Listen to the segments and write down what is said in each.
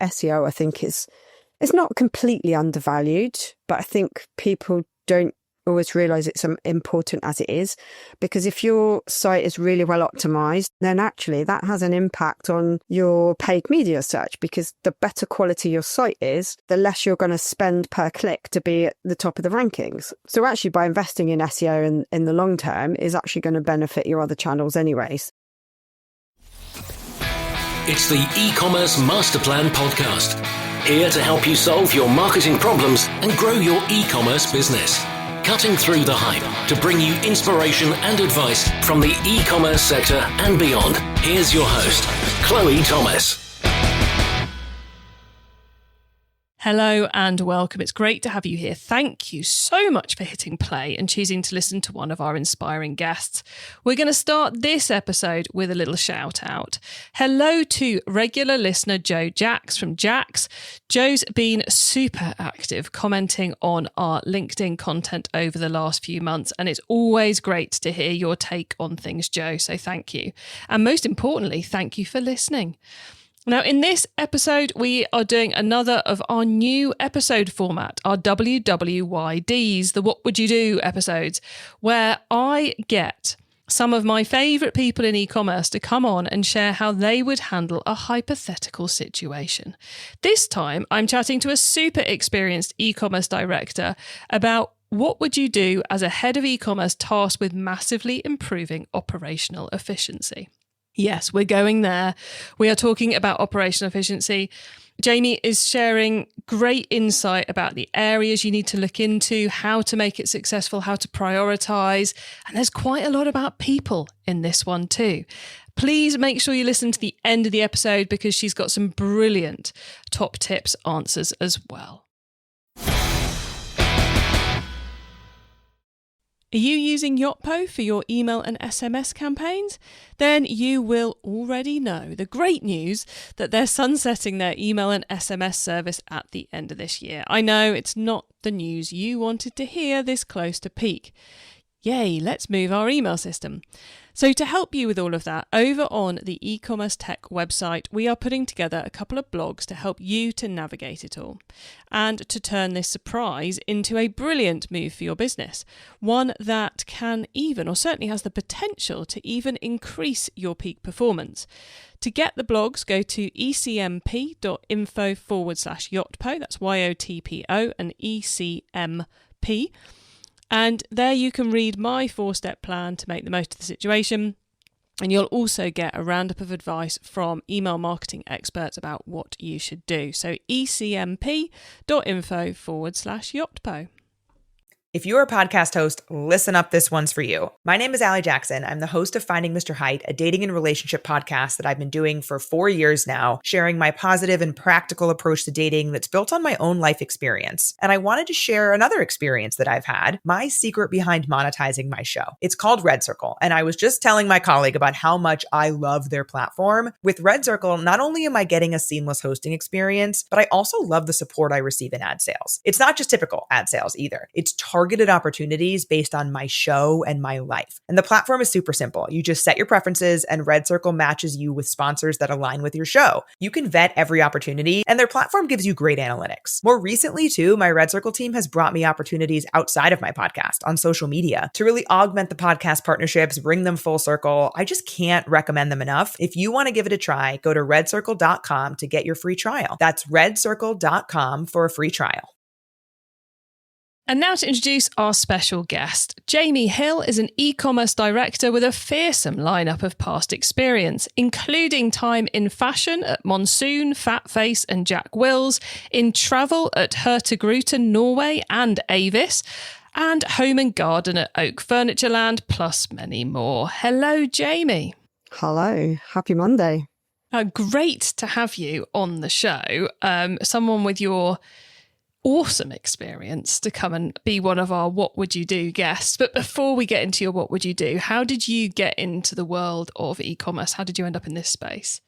SEO, I think it's not completely undervalued, but I think people don't always realise it's important as it is, because if your site is really well optimised, then actually that has an impact on your paid media search, because the better quality your site is, the less you're going to spend per click to be at the top of the rankings. So actually by investing in SEO in the long term is actually going to benefit your other channels anyways. It's the eCommerce Master Plan podcast, here to help you solve your marketing problems and grow your e-commerce business. Cutting through the hype to bring you inspiration and advice from the e-commerce sector and beyond. Here's your host, Chloe Thomas. Hello and welcome. It's great to have you here. Thank you so much for hitting play and choosing to listen to one of our inspiring guests. We're going to start this episode with a little shout out. Hello to regular listener Joe Jacks from Jacks. Joe's been super active commenting on our LinkedIn content over the last few months, and it's always great to hear your take on things, Joe. So thank you. And most importantly, thank you for listening. Now, in this episode, we are doing another of our new episode format, our WWYDs, the What Would You Do episodes, where I get some of my favourite people in e-commerce to come on and share how they would handle a hypothetical situation. This time, I'm chatting to a super experienced e-commerce director about what would you do as a head of e-commerce tasked with massively improving operational efficiency. Yes, we're going there. We are talking about operational efficiency. Jaime is sharing great insight about the areas you need to look into, how to make it successful, how to prioritise. And there's quite a lot about people in this one too. Please make sure you listen to the end of the episode because she's got some brilliant top tips, answers as well. Are you using Yotpo for your email and SMS campaigns? Then you will already know the great news that they're sunsetting their email and SMS service at the end of this year. I know it's not the news you wanted to hear this close to peak. Yay, let's move our email system. So to help you with all of that, over on the eCommerce Tech website, we are putting together a couple of blogs to help you to navigate it all and to turn this surprise into a brilliant move for your business. One that can even, or certainly has the potential to even increase your peak performance. To get the blogs, go to ecmp.info/Yotpo, that's YOTPO and ECMP. And there you can read my 4-step plan to make the most of the situation. And you'll also get a roundup of advice from email marketing experts about what you should do. So ecmp.info/Yotpo. If you're a podcast host, listen up, this one's for you. My name is Allie Jackson. I'm the host of Finding Mr. Height, a dating and relationship podcast that I've been doing for 4 years now, sharing my positive and practical approach to dating that's built on my own life experience. And I wanted to share another experience that I've had, my secret behind monetizing my show. It's called Red Circle, and I was just telling my colleague about how much I love their platform. With Red Circle, not only am I getting a seamless hosting experience, but I also love the support I receive in ad sales. It's not just typical ad sales either. It's targeted opportunities based on my show and my life. And the platform is super simple. You just set your preferences and Red Circle matches you with sponsors that align with your show. You can vet every opportunity and their platform gives you great analytics. More recently too, my Red Circle team has brought me opportunities outside of my podcast on social media to really augment the podcast partnerships, bring them full circle. I just can't recommend them enough. If you want to give it a try, go to redcircle.com to get your free trial. That's redcircle.com for a free trial. And now to introduce our special guest. Jaime Hill is an e-commerce director with a fearsome lineup of past experience, including time in fashion at Monsoon, FatFace and Jack Wills, in travel at Hurtigruten, Norway and Avis, and home and garden at Oak Furnitureland, plus many more. Hello, Jaime. Hello. Happy Monday. Great to have you on the show. Someone with your awesome experience to come and be one of our What Would You Do guests. But before we get into your What Would You Do, how did you get into the world of e-commerce? How did you end up in this space?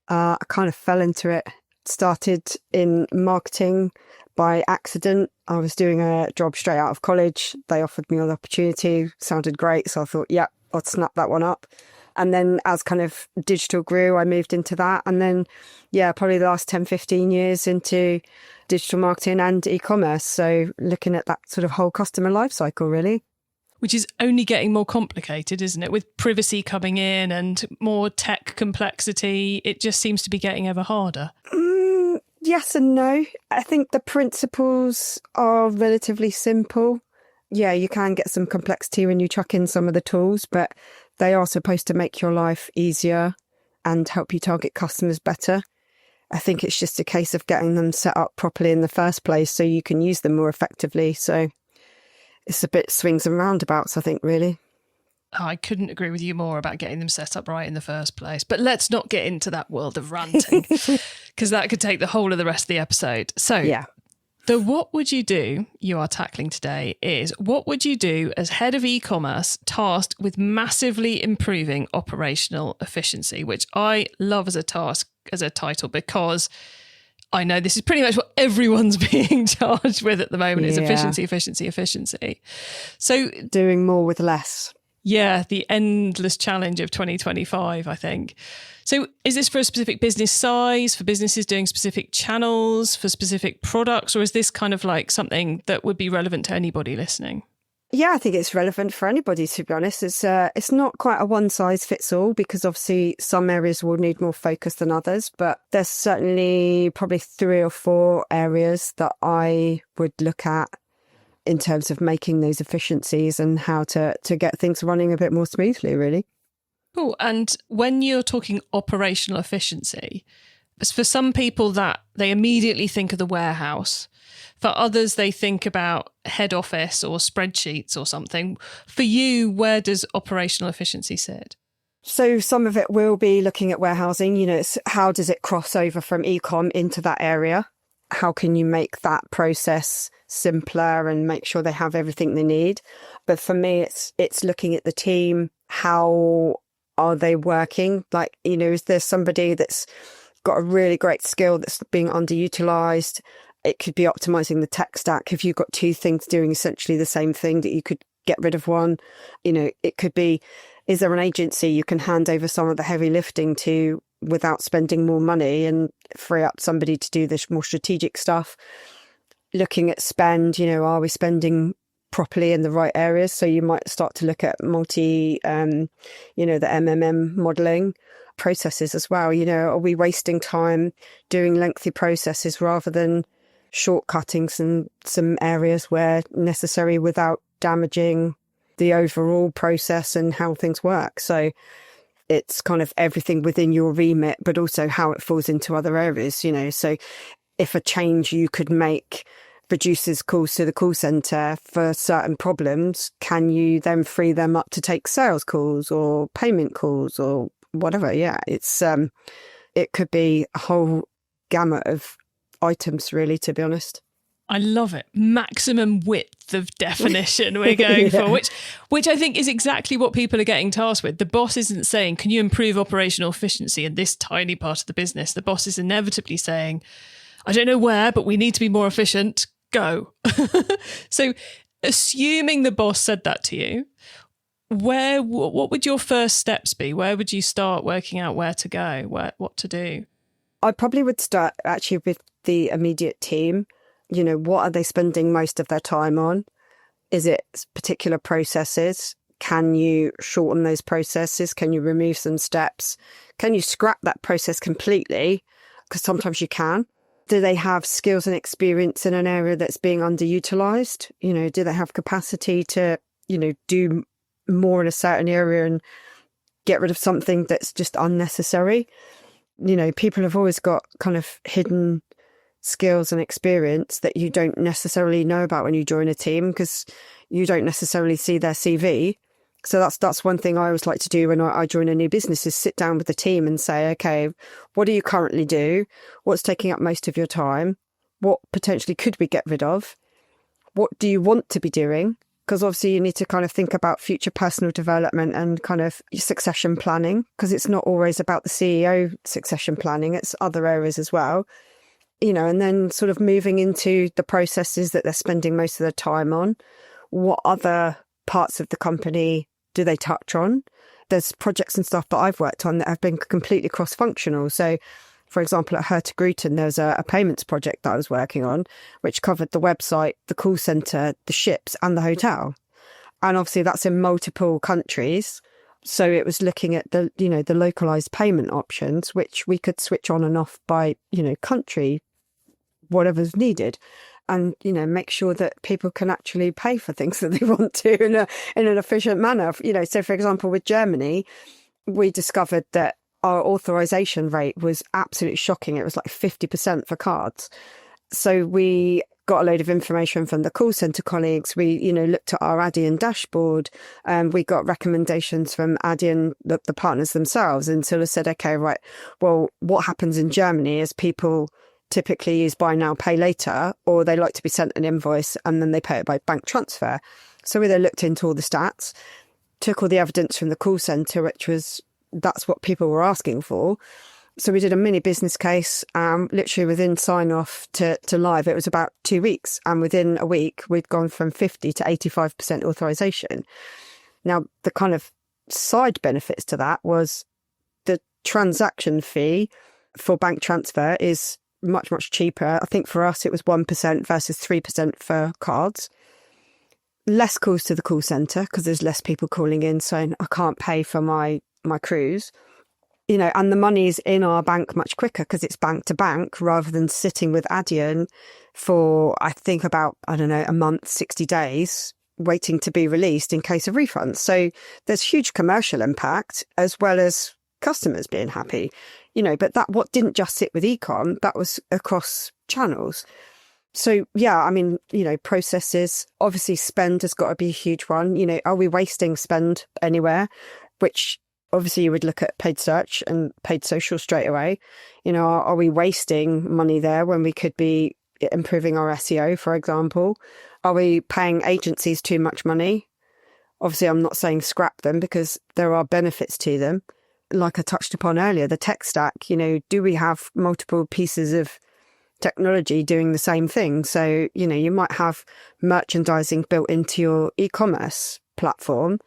I kind of fell into it. Started in marketing by accident. I was doing a job straight out of college. They offered me an opportunity. Sounded great. So I thought, yeah, I'll snap that one up. And then as kind of digital grew, I moved into that. And then, yeah, probably the last 10, 15 years into digital marketing and e-commerce. So looking at that sort of whole customer life cycle, really. Which is only getting more complicated, isn't it? With privacy coming in and more tech complexity, it just seems to be getting ever harder. Yes and no. I think the principles are relatively simple. Yeah, you can get some complexity when you chuck in some of the tools, but they are supposed to make your life easier and help you target customers better. I think it's just a case of getting them set up properly in the first place so you can use them more effectively. So it's a bit swings and roundabouts, I think, really. I couldn't agree with you more about getting them set up right in the first place. But let's not get into that world of ranting, because that could take the whole of the rest of the episode. So yeah. The what would you do you are tackling today is what would you do as head of e-commerce tasked with massively improving operational efficiency, which I love as a task, as a title, because I know this is pretty much what everyone's being charged with at the moment. It's efficiency. So doing more with less. Yeah, the endless challenge of 2025, I think. So is this for a specific business size, for businesses doing specific channels, for specific products, or is this kind of like something that would be relevant to anybody listening? Yeah, I think it's relevant for anybody, to be honest. It's not quite a one size fits all, because obviously some areas will need more focus than others, but there's certainly probably 3 or 4 areas that I would look at in terms of making those efficiencies and how to get things running a bit more smoothly, really. Cool. And when you're talking operational efficiency, for some people that they immediately think of the warehouse. For others, they think about head office or spreadsheets or something. For you, where does operational efficiency sit? So some of it will be looking at warehousing. It's how does it cross over from e-com into that area? How can you make that process simpler and make sure they have everything they need? But for me, it's looking at the team. How are they working? Like, is there somebody that's got a really great skill that's being underutilized? It could be optimizing the tech stack. If you've got 2 things doing essentially the same thing, that you could get rid of one. It could be, is there an agency you can hand over some of the heavy lifting to without spending more money and free up somebody to do this more strategic stuff? Looking at spend, are we spending properly in the right areas? So you might start to look at the MMM modeling processes as well. Are we wasting time doing lengthy processes rather than shortcutting some areas where necessary without damaging the overall process and how things work? So it's kind of everything within your remit, but also how it falls into other areas, So if a change you could make reduces calls to the call centre for certain problems, can you then free them up to take sales calls or payment calls or whatever? Yeah, it could be a whole gamut of items, really, to be honest. I love it. Maximum width of definition we're going for, which I think is exactly what people are getting tasked with. The boss isn't saying, can you improve operational efficiency in this tiny part of the business? The boss is inevitably saying, I don't know where, but we need to be more efficient. Go. So assuming the boss said that to you, what would your first steps be? Where would you start working out where to go, what to do? I probably would start actually with the immediate team. What are they spending most of their time on? Is it particular processes? Can you shorten those processes? Can you remove some steps? Can you scrap that process completely? Because sometimes you can. Do they have skills and experience in an area that's being underutilized? Do they have capacity to, do more in a certain area and get rid of something that's just unnecessary? People have always got kind of hidden skills and experience that you don't necessarily know about when you join a team, because you don't necessarily see their CV. So that's one thing I always like to do when I join a new business, is sit down with the team and say, okay, what do you currently do? What's taking up most of your time? What potentially could we get rid of? What do you want to be doing? Because obviously you need to kind of think about future personal development and kind of succession planning, because it's not always about the CEO succession planning, it's other areas as well. And then sort of moving into the processes that they're spending most of their time on. What other parts of the company do they touch on? there's projects and stuff that I've worked on that have been completely cross-functional. So, for example, at Hurtigruten, there's a payments project that I was working on, which covered the website, the call centre, the ships and the hotel. And obviously that's in multiple countries. So it was looking at the localised payment options, which we could switch on and off by, country, whatever's needed. And, make sure that people can actually pay for things that they want to in an efficient manner. So for example, with Germany, we discovered that our authorization rate was absolutely shocking. It was like 50% for cards. So we got a load of information from the call centre colleagues. We, looked at our Adyen dashboard, and we got recommendations from Adyen, the partners themselves, and sort of said, okay, right, well, what happens in Germany is people typically use buy now, pay later, or they like to be sent an invoice and then they pay it by bank transfer. So we then looked into all the stats, took all the evidence from the call centre, which was that's what people were asking for. So we did a mini business case, literally within sign off to live. It was about 2 weeks. And within a week, we'd gone from 50 to 85% authorization. Now, the kind of side benefits to that was the transaction fee for bank transfer is much, much cheaper. I think for us, it was 1% versus 3% for cards. Less calls to the call centre because there's less people calling in saying, I can't pay for my cruise. And the money's in our bank much quicker because it's bank to bank rather than sitting with Adyen for, I think, about, a month, 60 days, waiting to be released in case of refunds. So there's huge commercial impact as well as customers being happy, but that what didn't just sit with ecom, that was across channels. So, yeah, processes, obviously spend has got to be a huge one. Are we wasting spend anywhere? Which obviously you would look at paid search and paid social straight away. Are we wasting money there when we could be improving our SEO, for example? Are we paying agencies too much money? Obviously, I'm not saying scrap them because there are benefits to them. Like I touched upon earlier, the tech stack, do we have multiple pieces of technology doing the same thing? So, you might have merchandising built into your e-commerce platform,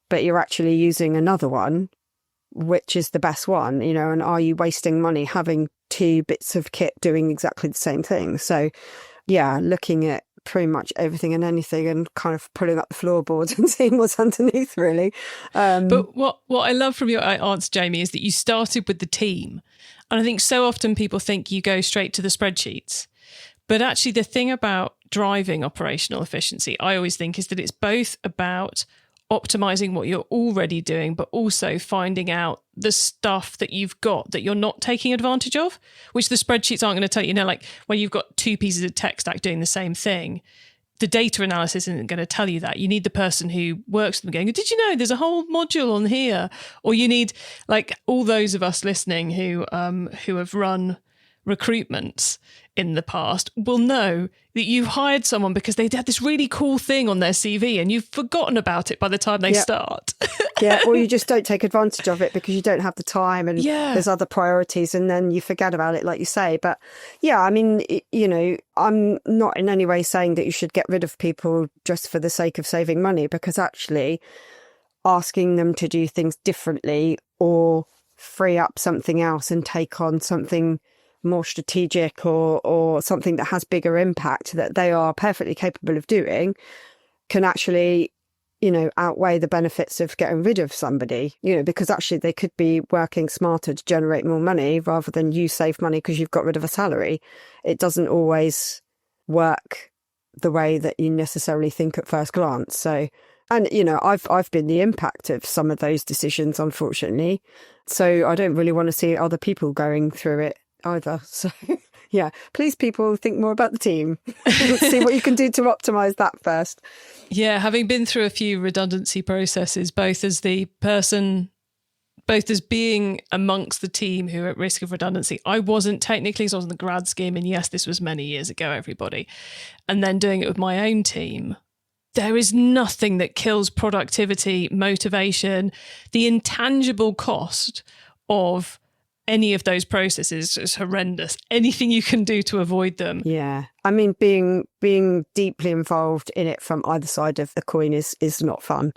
but you're actually using another one, which is the best one, and are you wasting money having two bits of kit doing exactly the same thing? So, yeah, looking at pretty much everything and anything and kind of pulling up the floorboards and seeing what's underneath, really. But what I love from your answer, Jamie, is that you started with the team. And I think so often people think you go straight to the spreadsheets. But actually the thing about driving operational efficiency, I always think, is that it's both about optimizing what you're already doing, but also finding out the stuff that you've got that you're not taking advantage of, which the spreadsheets aren't going to tell you. Like when you've got two pieces of tech stack doing the same thing, the data analysis isn't going to tell you that. You need the person who works with them going, did you know there's a whole module on here? Or you need, like all those of us listening who have run recruitments in the past will know that you've hired someone because they had this really cool thing on their CV and you've forgotten about it by the time they start. Yeah, or you just don't take advantage of it because you don't have the time and there's other priorities and then you forget about it, like you say. But yeah, I'm not in any way saying that you should get rid of people just for the sake of saving money, because actually asking them to do things differently or free up something else and take on something more strategic or something that has bigger impact that they are perfectly capable of doing can actually, outweigh the benefits of getting rid of somebody, because actually they could be working smarter to generate more money rather than you save money because you've got rid of a salary. It doesn't always work the way that you necessarily think at first glance. So, and, I've been the impact of some of those decisions, unfortunately. So I don't really want to see other people going through it either. So yeah, please people think more about the team. See what you can do to optimize that first. Yeah, having been through a few redundancy processes, both as being amongst the team who are at risk of redundancy. I wasn't technically, so I was on the grad scheme, and yes, this was many years ago, everybody. And then doing it with my own team. There is nothing that kills productivity, motivation, the intangible cost of any of those processes is horrendous. Anything you can do to avoid them. Yeah. I mean, being deeply involved in it from either side of the coin is not fun.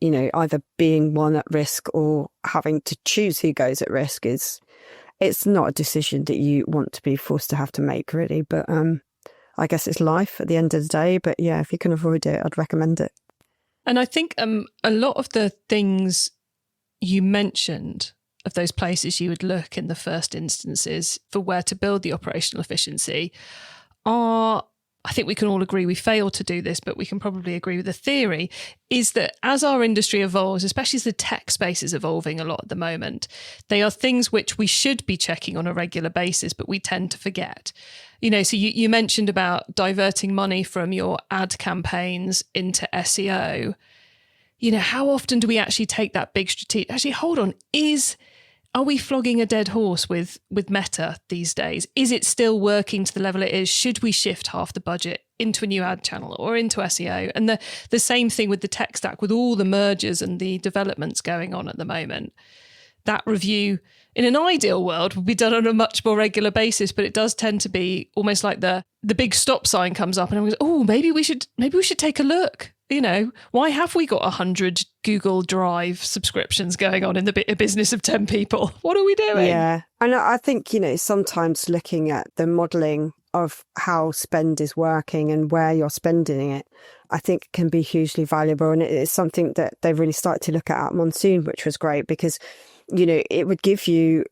either being one at risk or having to choose who goes at risk it's not a decision that you want to be forced to have to make, really. But I guess it's life at the end of the day. But yeah, if you can avoid it, I'd recommend it. And I think a lot of the things you mentioned of those places you would look in the first instances for where to build the operational efficiency are, I think we can all agree we fail to do this, but we can probably agree with the theory, is that as our industry evolves, especially as the tech space is evolving a lot at the moment, they are things which we should be checking on a regular basis, but we tend to forget. So you mentioned about diverting money from your ad campaigns into SEO. How often do we actually take that big strategic, actually, hold on, are we flogging a dead horse with Meta these days? Is it still working to the level it is? Should we shift half the budget into a new ad channel or into SEO? And the same thing with the tech stack, with all the mergers and the developments going on at the moment. That review, in an ideal world, would be done on a much more regular basis, but it does tend to be almost like the big stop sign comes up and everyone's, oh, maybe we should take a look. Why have we got 100 Google Drive subscriptions going on in a business of 10 people? What are we doing? Yeah. And I think, sometimes looking at the modelling of how spend is working and where you're spending it, I think can be hugely valuable. And it is something that they've really started to look at Monsoon, which was great because, it would give you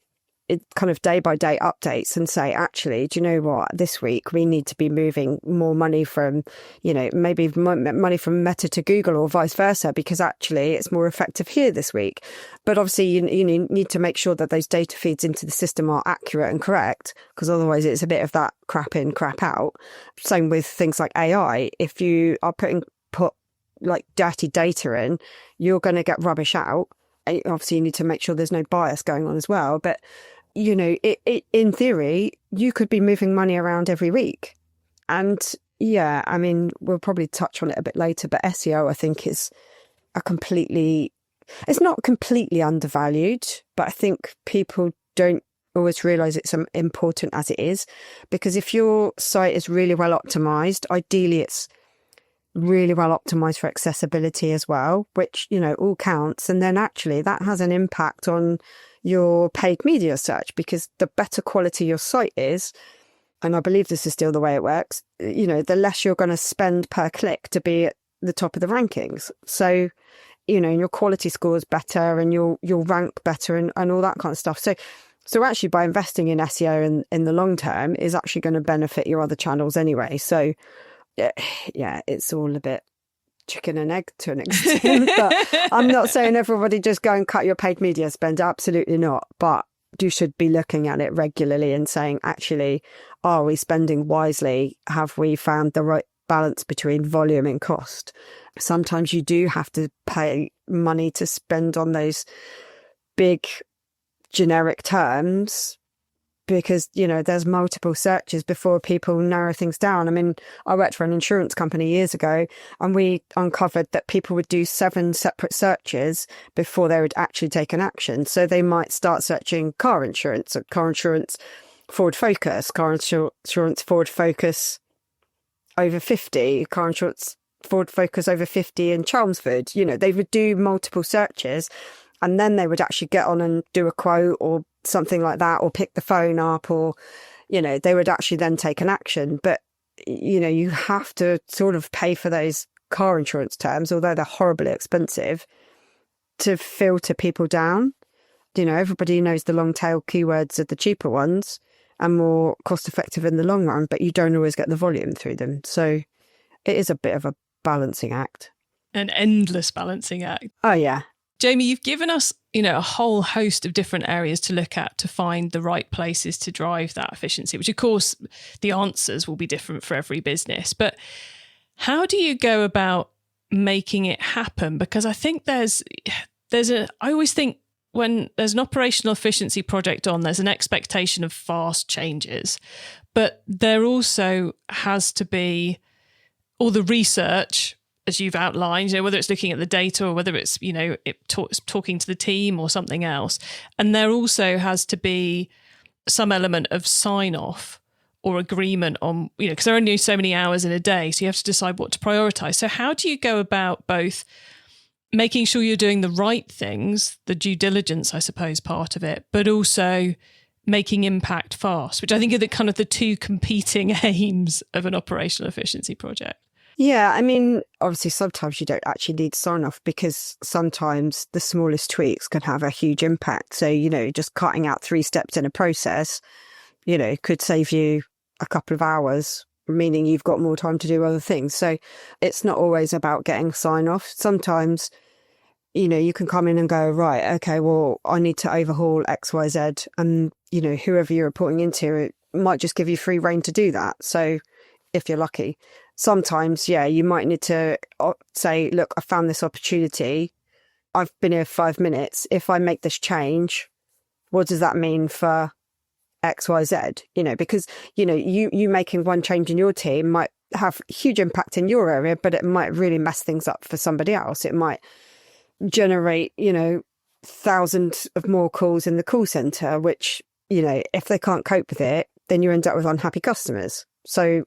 kind of day by day updates and say, actually, do you know what? This week we need to be moving more money from, maybe money from Meta to Google or vice versa, because actually it's more effective here this week. But obviously you need to make sure that those data feeds into the system are accurate and correct, because otherwise it's a bit of that crap in, crap out. Same with things like AI. If you are put like dirty data in, you're going to get rubbish out. Obviously you need to make sure there's no bias going on as well. But in theory, you could be moving money around every week. And yeah, I mean, we'll probably touch on it a bit later, but SEO, I think, is it's not completely undervalued, but I think people don't always realize it's important as it is. Because if your site is really well optimized, ideally it's really well optimized for accessibility as well, which, all counts. And then actually that has an impact on your paid media search, because the better quality your site is, and I believe this is still the way it works, the less you're going to spend per click to be at the top of the rankings. So, your quality score is better and you'll rank better and all that kind of stuff. So actually by investing in SEO in the long term is actually going to benefit your other channels anyway. So yeah, it's all a bit chicken and egg to an extent, but I'm not saying everybody just go and cut your paid media spend. Absolutely not. But you should be looking at it regularly and saying, actually, are we spending wisely? Have we found the right balance between volume and cost? Sometimes you do have to pay money to spend on those big generic terms, because, there's multiple searches before people narrow things down. I mean, I worked for an insurance company years ago and we uncovered that people would do 7 separate searches before they would actually take an action. So they might start searching car insurance or car insurance forward focus, car insurance forward focus over 50, car insurance forward focus over 50 in Chelmsford. They would do multiple searches and then they would actually get on and do a quote or something like that, or pick the phone up, or they would actually then take an action. But you have to sort of pay for those car insurance terms, although they're horribly expensive, to filter people down. Everybody knows the long tail keywords are the cheaper ones and more cost effective in the long run, but you don't always get the volume through them. So it is a bit of a balancing act, an endless balancing act. Oh yeah. Jaime, you've given us, a whole host of different areas to look at to find the right places to drive that efficiency, which of course the answers will be different for every business. But how do you go about making it happen? Because I think I always think when there's an operational efficiency project on, there's an expectation of fast changes, but there also has to be all the research, as you've outlined, whether it's looking at the data or whether it's, talking to the team or something else. And there also has to be some element of sign off or agreement on, because there are only so many hours in a day. So you have to decide what to prioritise. So how do you go about both making sure you're doing the right things, the due diligence, I suppose, part of it, but also making impact fast, which I think are the kind of the two competing aims of an operational efficiency project. Yeah, I mean, obviously, sometimes you don't actually need sign off because sometimes the smallest tweaks can have a huge impact. So, just cutting out 3 steps in a process, could save you a couple of hours, meaning you've got more time to do other things. So it's not always about getting sign off. Sometimes, you can come in and go, right, okay, well, I need to overhaul X, Y, Z. And, whoever you're reporting into, it might just give you free rein to do that. So if you're lucky. Sometimes, you might need to say, look, I found this opportunity. I've been here 5 minutes. If I make this change, what does that mean for X, Y, Z? Because, you making one change in your team might have huge impact in your area, but it might really mess things up for somebody else. It might generate, thousands of more calls in the call center, which, if they can't cope with it, then you end up with unhappy customers. So,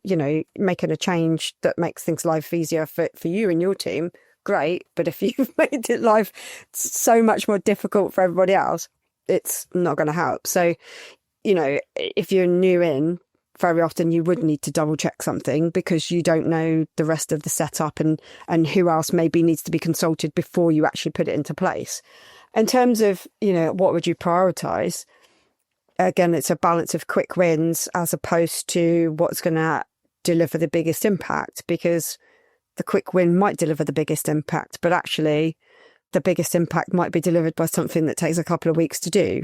making a change that makes things life easier for you and your team, great. But if you've made it life so much more difficult for everybody else, it's not going to help. So, if you're new in, very often you would need to double check something because you don't know the rest of the setup and who else maybe needs to be consulted before you actually put it into place. In terms of, what would you prioritise? Again, it's a balance of quick wins as opposed to what's going to deliver the biggest impact, because the quick win might deliver the biggest impact, but actually the biggest impact might be delivered by something that takes a couple of weeks to do.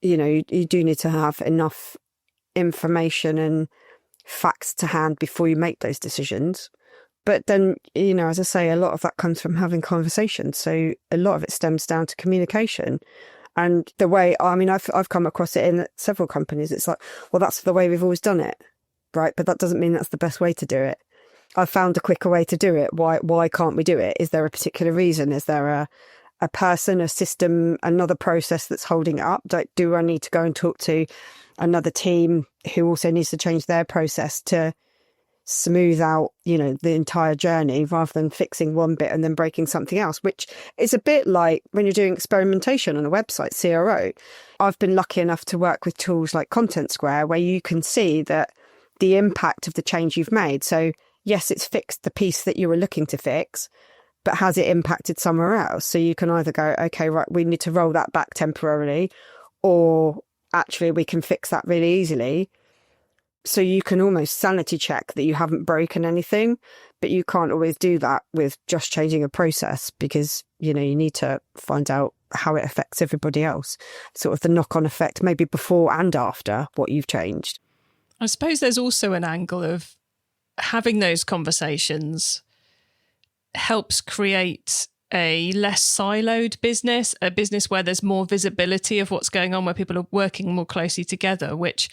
You do need to have enough information and facts to hand before you make those decisions. But then, as I say, a lot of that comes from having conversations. So a lot of it stems down to communication. And the way, I've come across it in several companies. It's like, well, that's the way we've always done it, right? But that doesn't mean that's the best way to do it. I've found a quicker way to do it. Why can't we do it? Is there a particular reason? Is there a person, a system, another process that's holding it up? Do I need to go and talk to another team who also needs to change their process to smooth out, the entire journey rather than fixing one bit and then breaking something else, which is a bit like when you're doing experimentation on a website, CRO. I've been lucky enough to work with tools like Content Square where you can see that the impact of the change you've made. So yes, it's fixed the piece that you were looking to fix, but has it impacted somewhere else? So you can either go, okay, right, we need to roll that back temporarily, or actually we can fix that really easily. So you can almost sanity check that you haven't broken anything, but you can't always do that with just changing a process because, you need to find out how it affects everybody else. Sort of the knock-on effect, maybe before and after what you've changed. I suppose there's also an angle of having those conversations helps create a less siloed business, a business where there's more visibility of what's going on, where people are working more closely together, which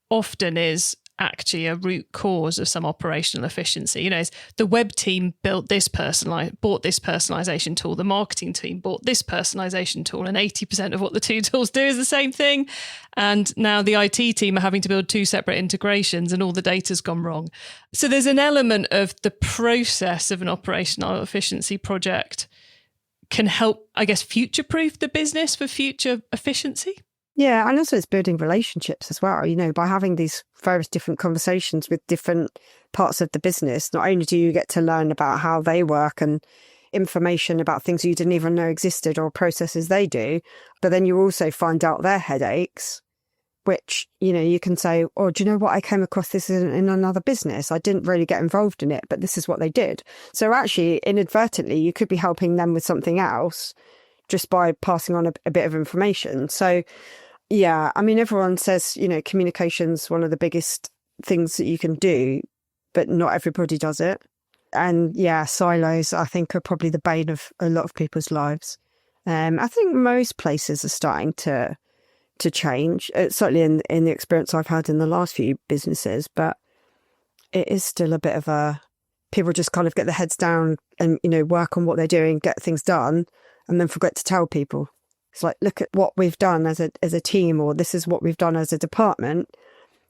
often is actually a root cause of some operational efficiency. The web team bought this personalization tool, the marketing team bought this personalization tool, and 80% of what the two tools do is the same thing. And now the IT team are having to build 2 separate integrations and all the data's gone wrong. So there's an element of the process of an operational efficiency project can help, I guess, future-proof the business for future efficiency. Yeah, and also it's building relationships as well. By having these various different conversations with different parts of the business, not only do you get to learn about how they work and information about things you didn't even know existed or processes they do, but then you also find out their headaches, which, you can say, oh, do you know what? I came across this in another business. I didn't really get involved in it, but this is what they did. So actually, inadvertently, you could be helping them with something else just by passing on a bit of information. So yeah, everyone says, communication's one of the biggest things that you can do, but not everybody does it. And yeah, silos, I think, are probably the bane of a lot of people's lives. I think most places are starting to change, certainly in the experience I've had in the last few businesses, but it is still a bit of people just kind of get their heads down and, work on what they're doing, get things done, and then forget to tell people. It's like, look at what we've done as a team, or this is what we've done as a department.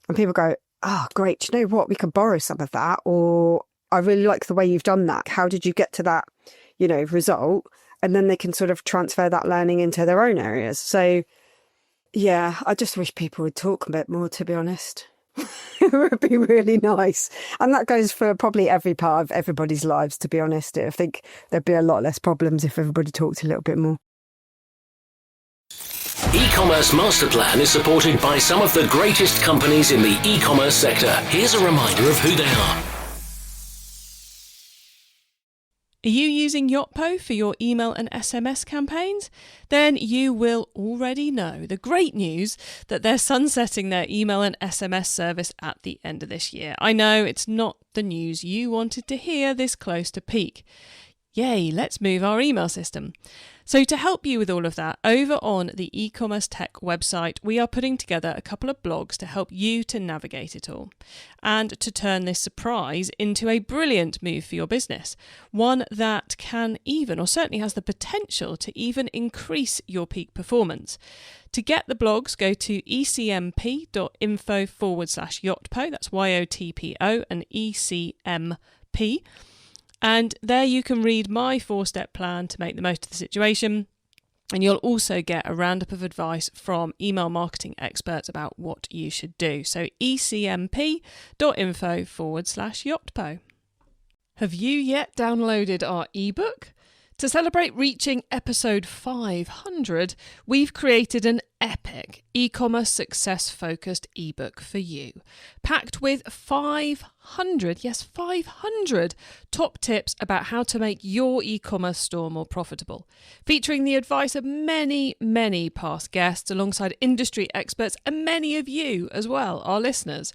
And people go, oh, great. Do you know what? We could borrow some of that. Or I really like the way you've done that. How did you get to that, result? and then they can sort of transfer that learning into their own areas. So yeah, I just wish people would talk a bit more, to be honest. It would be really nice. And that goes for probably every part of everybody's lives, to be honest. I think there'd be a lot less problems if everybody talked a little bit more. E-commerce Master Plan is supported by some of the greatest companies in the e-commerce sector. Here's a reminder of who they are. Are you using Yotpo for your email and SMS campaigns? Then you will already know the great news that they're sunsetting their email and SMS service at the end of this year. I know it's not the news you wanted to hear this close to peak. Yay, let's move our email system. So to help you with all of that, over on the eCommerce Tech website, we are putting together a couple of blogs to help you to navigate it all and to turn this surprise into a brilliant move for your business. One that can even, or certainly has the potential to even increase your peak performance. To get the blogs, go to ecmp.info/Yotpo, that's YOTPO and ECMP. And there you can read my 4-step plan to make the most of the situation. And you'll also get a roundup of advice from email marketing experts about what you should do. So ecmp.info/Yotpo. Have you yet downloaded our ebook? To celebrate reaching episode 500, we've created an epic e-commerce success-focused ebook for you, packed with 500 top tips about how to make your e-commerce store more profitable, featuring the advice of many past guests alongside industry experts and many of you as well, our listeners.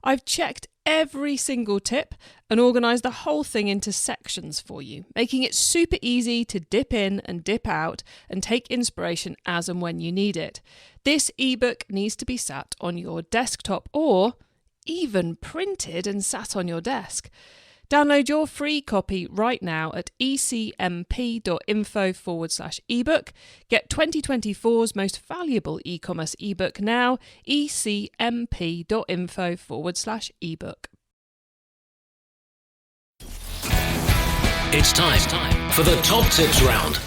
I've checked every single tip and organised the whole thing into sections for you, making it super easy to dip in and dip out and take inspiration as and when you need it. This ebook needs to be sat on your desktop or even printed and sat on your desk. Download your free copy right now at ecmp.info/ebook. Get 2024's most valuable e-commerce ebook now, ecmp.info/ebook. It's time for the top tips round.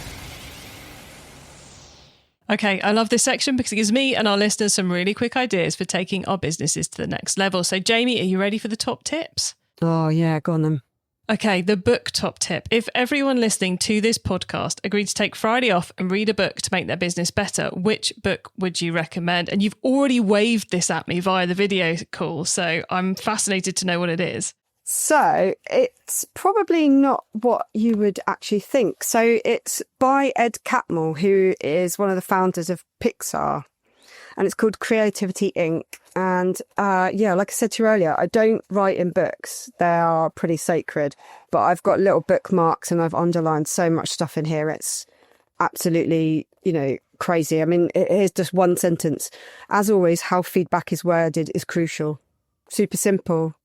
Okay, I love this section because it gives me and our listeners some really quick ideas for taking our businesses to the next level. So Jamie, are you ready for the top tips? Oh, yeah, go on then. Okay, the book top tip. If everyone listening to this podcast agreed to take Friday off and read a book to make their business better, which book would you recommend? And you've already waved this at me via the video call, so I'm fascinated to know what it is. So it's probably not what you would actually think. So it's by Ed Catmull, who is one of the founders of Pixar. And it's called Creativity Inc. And like I said to you earlier, I don't write in books. They are pretty sacred. But I've got little bookmarks and I've underlined so much stuff in here. It's absolutely, crazy. I mean, here's just one sentence. As always, how feedback is worded is crucial. Super simple.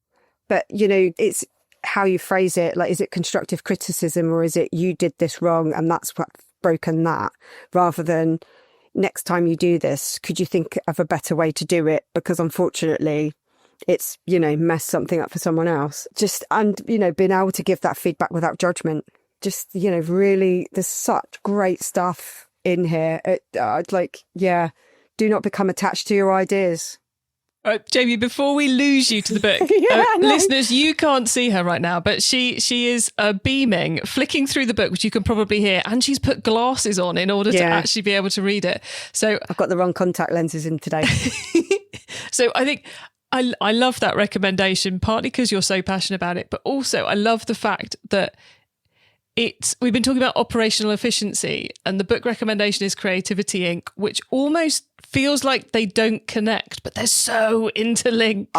But, it's how you phrase it. Like, is it constructive criticism or is it you did this wrong and that's what's broken that? Rather than, next time you do this, could you think of a better way to do it? Because unfortunately, it's, messed something up for someone else. Being able to give that feedback without judgment. Just, really, there's such great stuff in here. Do not become attached to your ideas. Jamie, before we lose you to the book, listeners, you can't see her right now, but she is beaming, flicking through the book, which you can probably hear, and she's put glasses on in order to actually be able to read it. So I've got the wrong contact lenses in today. So I think I love that recommendation, partly because you're so passionate about it, but also I love the fact that we've been talking about operational efficiency, and the book recommendation is Creativity Inc., which almost feels like they don't connect, but they're so interlinked.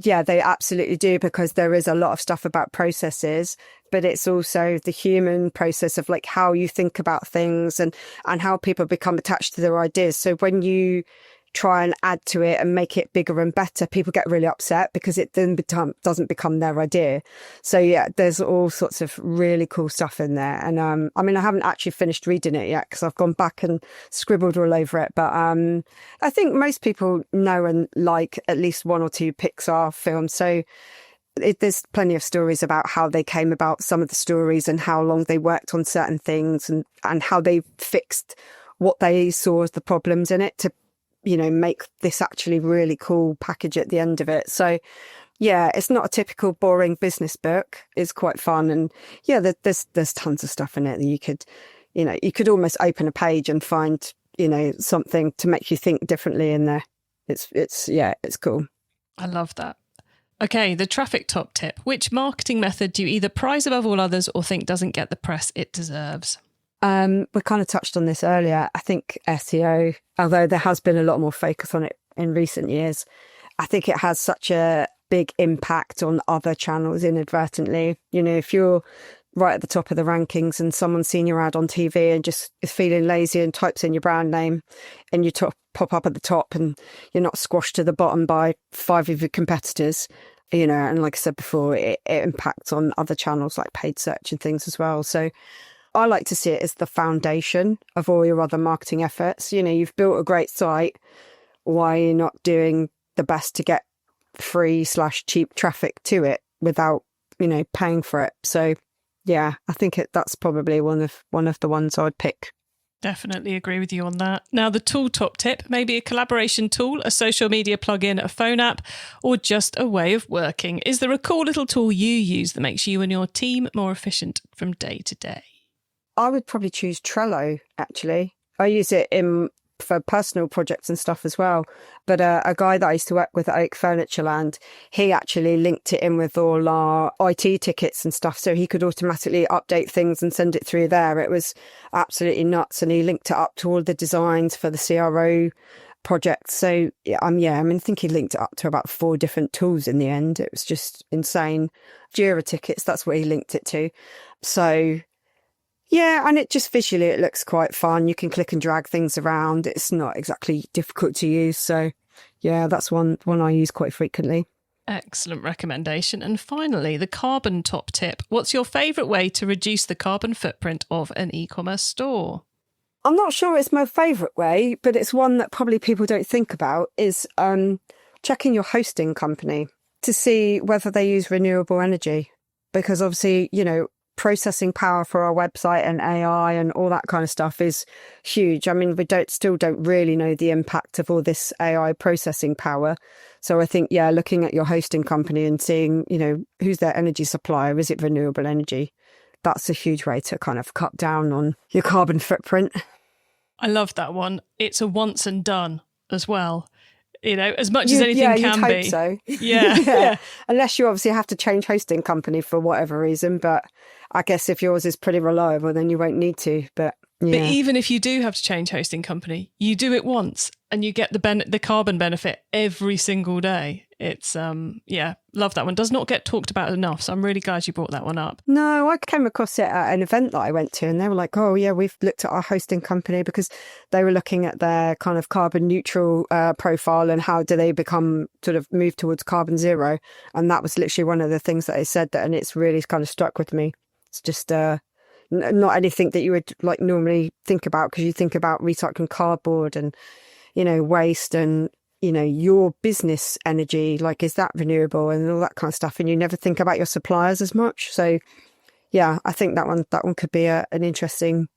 Yeah, they absolutely do, because there is a lot of stuff about processes, but it's also the human process of like how you think about things and how people become attached to their ideas. So when you try and add to it and make it bigger and better, people get really upset because it then doesn't become their idea. So yeah, there's all sorts of really cool stuff in there. And I haven't actually finished reading it yet because I've gone back and scribbled all over it. But I think most people know and like at least one or two Pixar films. So There's plenty of stories about how they came about some of the stories and how long they worked on certain things and how they fixed what they saw as the problems in it to, make this actually really cool package at the end of it. So yeah, it's not a typical boring business book. It's quite fun. And yeah, there's tons of stuff in it that you could almost open a page and find, something to make you think differently in there. It's cool. I love that. Okay, the traffic top tip. Which marketing method do you either prize above all others or think doesn't get the press it deserves? We kind of touched on this earlier. I think SEO, although there has been a lot more focus on it in recent years, I think it has such a big impact on other channels inadvertently. If you're right at the top of the rankings and someone's seen your ad on TV and just is feeling lazy and types in your brand name and you pop up at the top and you're not squashed to the bottom by 5 of your competitors, and like I said before, it impacts on other channels like paid search and things as well. So I like to see it as the foundation of all your other marketing efforts. You've built a great site. Why are you not doing the best to get free/cheap traffic to it without, paying for it? So yeah, I think that's probably one of the ones I would pick. Definitely agree with you on that. Now, the tool top tip, maybe a collaboration tool, a social media plugin, a phone app, or just a way of working. Is there a cool little tool you use that makes you and your team more efficient from day to day? I would probably choose Trello, actually. I use it for personal projects and stuff as well. But a guy that I used to work with at Furnitureland, he actually linked it in with all our IT tickets and stuff, so he could automatically update things and send it through there. It was absolutely nuts. And he linked it up to all the designs for the CRO projects. So I think he linked it up to about 4 different tools in the end. It was just insane. Jira tickets, that's what he linked it to. So yeah, and it just visually, it looks quite fun. You can click and drag things around. It's not exactly difficult to use. So yeah, that's one I use quite frequently. Excellent recommendation. And finally, the carbon top tip. What's your favourite way to reduce the carbon footprint of an e-commerce store? I'm not sure it's my favourite way, but it's one that probably people don't think about, is checking your hosting company to see whether they use renewable energy. Because obviously, processing power for our website and AI and all that kind of stuff is huge. I mean, we still don't really know the impact of all this AI processing power. So I think, looking at your hosting company and seeing, who's their energy supplier, is it renewable energy? That's a huge way to kind of cut down on your carbon footprint. I love that one. It's a once and done as well. As much as anything can be. So. Yeah. Unless you obviously have to change hosting company for whatever reason. But I guess if yours is pretty reliable, then you won't need to. But even if you do have to change hosting company, you do it once and you get the carbon benefit every single day. It's, love that one. Does not get talked about enough. So I'm really glad you brought that one up. No, I came across it at an event that I went to and they were like, oh yeah, we've looked at our hosting company, because they were looking at their kind of carbon neutral profile and how do they become sort of move towards carbon zero. And that was literally one of the things that they said and it's really kind of stuck with me. It's just not anything that you would like normally think about, because you think about recycling cardboard and, waste and, your business energy, like, is that renewable and all that kind of stuff. And you never think about your suppliers as much. So yeah, I think that one could be an interesting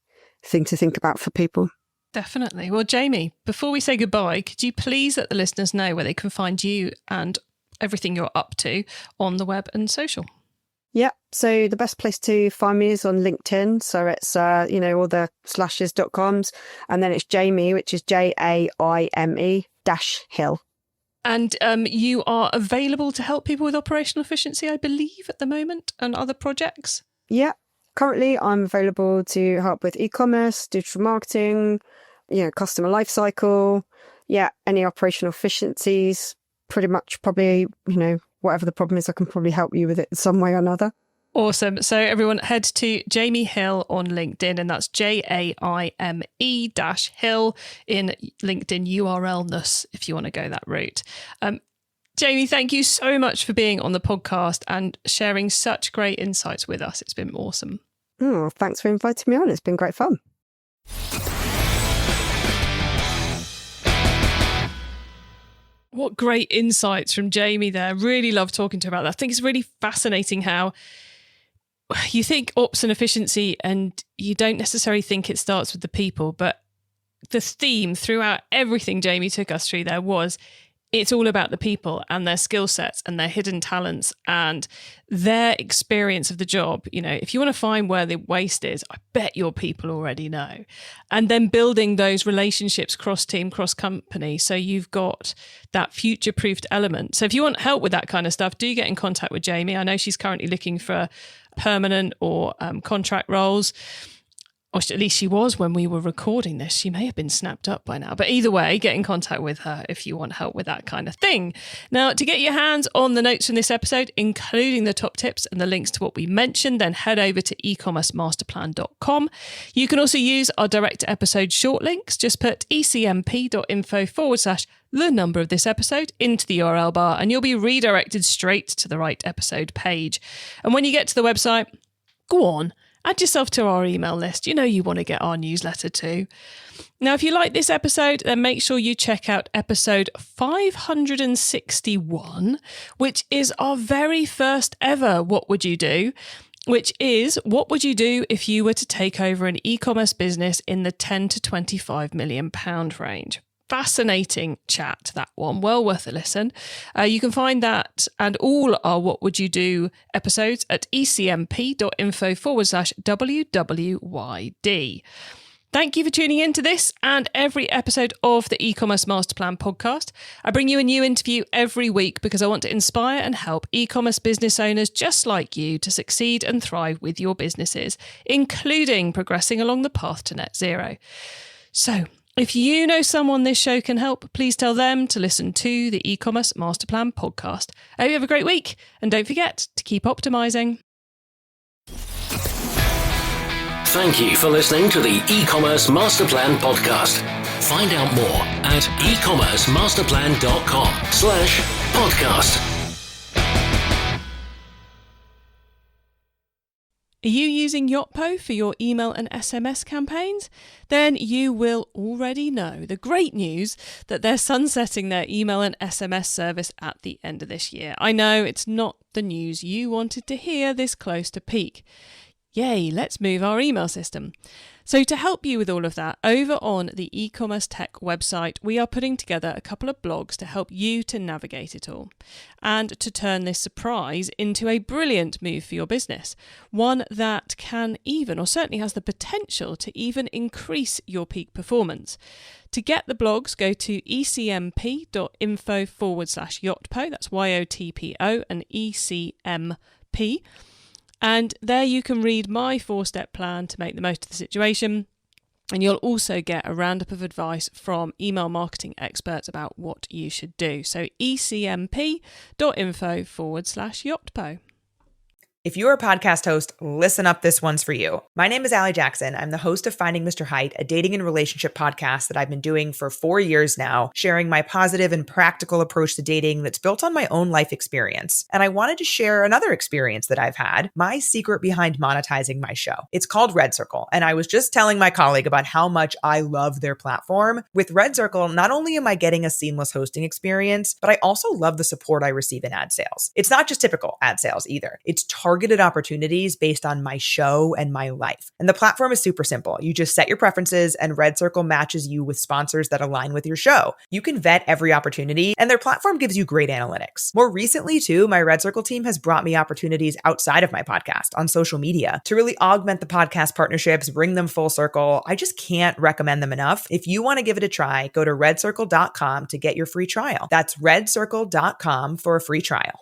thing to think about for people. Definitely. Well, Jamie, before we say goodbye, could you please let the listeners know where they can find you and everything you're up to on the web and social? Yeah, so the best place to find me is on LinkedIn. So it's, all the /coms. And then it's Jaime, which is JAIME -Hill. And you are available to help people with operational efficiency, I believe, at the moment, and other projects? Yeah, currently I'm available to help with e-commerce, digital marketing, customer lifecycle. Yeah, any operational efficiencies, pretty much probably, whatever the problem is, I can probably help you with it in some way or another. Awesome. So everyone head to Jaime Hill on LinkedIn, and that's JAIME-Hill in LinkedIn URL-ness if you want to go that route. Jamie, thank you so much for being on the podcast and sharing such great insights with us. It's been awesome. Oh, thanks for inviting me on. It's been great fun. What great insights from Jamie there. Really love talking to her about that. I think it's really fascinating how you think ops and efficiency and you don't necessarily think it starts with the people, but the theme throughout everything Jamie took us through there was it's all about the people and their skill sets and their hidden talents and their experience of the job. You know, if you want to find where the waste is, I bet your people already know. And then building those relationships cross-team, cross-company, so you've got that future-proofed element. So if you want help with that kind of stuff, do get in contact with Jamie. I know she's currently looking for permanent or contract roles. Or at least she was when we were recording this. She may have been snapped up by now. But either way, get in contact with her if you want help with that kind of thing. Now, to get your hands on the notes from this episode, including the top tips and the links to what we mentioned, then head over to ecommercemasterplan.com. You can also use our direct episode short links. Just put ecmp.info/the number of this episode into the URL bar and you'll be redirected straight to the right episode page. And when you get to the website, go on. Add yourself to our email list. You know you want to get our newsletter too. Now, if you like this episode, then make sure you check out episode 561, which is our very first ever What Would You Do? Which is, what would you do if you were to take over an e-commerce business in the 10 to 25 million pound range? Fascinating chat, that one. Well worth a listen. You can find that and all our What Would You Do episodes at ecmp.info/WWYD. Thank you for tuning in to this and every episode of the e-commerce master plan podcast. I bring you a new interview every week because I want to inspire and help e-commerce business owners just like you to succeed and thrive with your businesses, including progressing along the path to net zero. So, if you know someone this show can help, please tell them to listen to the e-commerce master plan podcast. I hope you have a great week and don't forget to keep optimizing. Thank you for listening to the e-commerce master plan podcast. Find out more at ecommercemasterplan.com/podcast. Are you using Yotpo for your email and SMS campaigns? Then you will already know the great news that they're sunsetting their email and SMS service at the end of this year. I know it's not the news you wanted to hear this close to peak. Yay, let's move our email system. So to help you with all of that, over on the e-commerce tech website, we are putting together a couple of blogs to help you to navigate it all and to turn this surprise into a brilliant move for your business. One that can even, or certainly has the potential to even increase your peak performance. To get the blogs, go to ecmp.info/Yotpo. That's YOTPO and ECMP. And there you can read my 4-step plan to make the most of the situation. And you'll also get a roundup of advice from email marketing experts about what you should do. So ecmp.info/Yotpo. If you're a podcast host, listen up, this one's for you. My name is Allie Jackson. I'm the host of Finding Mr. Height, a dating and relationship podcast that I've been doing for 4 years now, sharing my positive and practical approach to dating that's built on my own life experience. And I wanted to share another experience that I've had, my secret behind monetizing my show. It's called Red Circle, and I was just telling my colleague about how much I love their platform. With Red Circle, not only am I getting a seamless hosting experience, but I also love the support I receive in ad sales. It's not just typical ad sales either. It's targeted opportunities based on my show and my life. And the platform is super simple. You just set your preferences and Red Circle matches you with sponsors that align with your show. You can vet every opportunity and their platform gives you great analytics. More recently too, my Red Circle team has brought me opportunities outside of my podcast on social media to really augment the podcast partnerships, bring them full circle. I just can't recommend them enough. If you want to give it a try, go to redcircle.com to get your free trial. That's redcircle.com for a free trial.